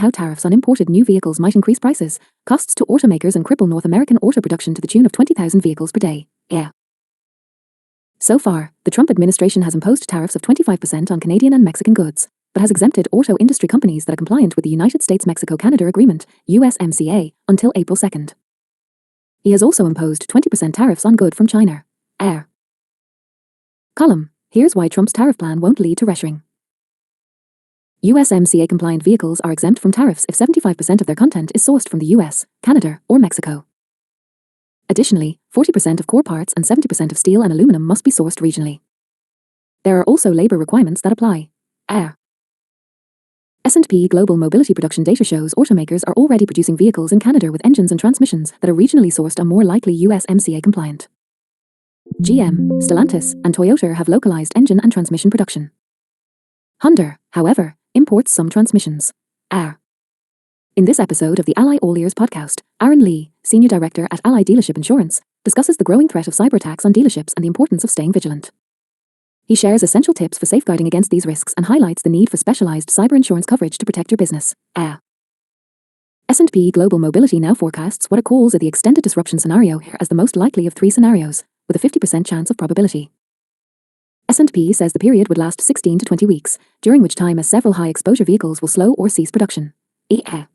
how tariffs on imported new vehicles might increase prices, costs to automakers and cripple North American auto production to the tune of 20,000 vehicles per day. Yeah. So far, the Trump administration has imposed tariffs of 25% on Canadian and Mexican goods, but has exempted auto industry companies that are compliant with the United States-Mexico-Canada Agreement, USMCA, until April 2nd. He has also imposed 20% tariffs on goods from China. Air. Column. Here's why Trump's tariff plan won't lead to reshoring. USMCA-compliant vehicles are exempt from tariffs if 75% of their content is sourced from the US, Canada, or Mexico. Additionally, 40% of core parts and 70% of steel and aluminum must be sourced regionally. There are also labor requirements that apply. Air. S&P Global Mobility production data shows automakers are already producing vehicles in Canada with engines and transmissions that are regionally sourced and more likely USMCA compliant. GM, Stellantis, and Toyota have localized engine and transmission production. Hyundai, however, imports some transmissions. Air. In this episode of the Ally All Ears podcast, Aaron Lee, Senior Director at Ally Dealership Insurance, discusses the growing threat of cyber attacks on dealerships and the importance of staying vigilant. He shares essential tips for safeguarding against these risks and highlights the need for specialized cyber insurance coverage to protect your business. S&P Global Mobility now forecasts what it calls the extended disruption scenario as the most likely of 3 scenarios, with a 50% chance of probability. S&P says the period would last 16 to 20 weeks, during which time several high-exposure vehicles will slow or cease production. In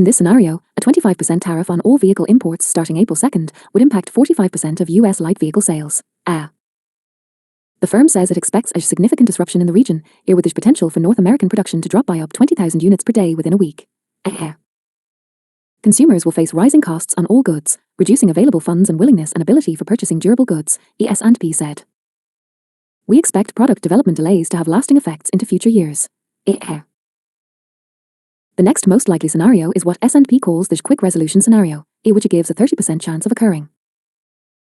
this scenario, a 25% tariff on all vehicle imports starting April 2nd would impact 45% of U.S. light vehicle sales. The firm says it expects a significant disruption in the region, with the potential for North American production to drop by up 20,000 units per day within a week. Consumers will face rising costs on all goods, reducing available funds and willingness and ability for purchasing durable goods, S&P said. We expect product development delays to have lasting effects into future years. The next most likely scenario is what S&P calls the quick resolution scenario, which it gives a 30% chance of occurring.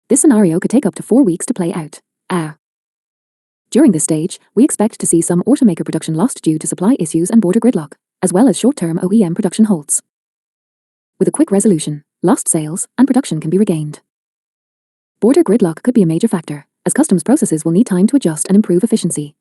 This scenario could take up to 4 weeks to play out. During this stage, we expect to see some automaker production lost due to supply issues and border gridlock, as well as short-term OEM production halts. With a quick resolution, lost sales and production can be regained. Border gridlock could be a major factor, as customs processes will need time to adjust and improve efficiency.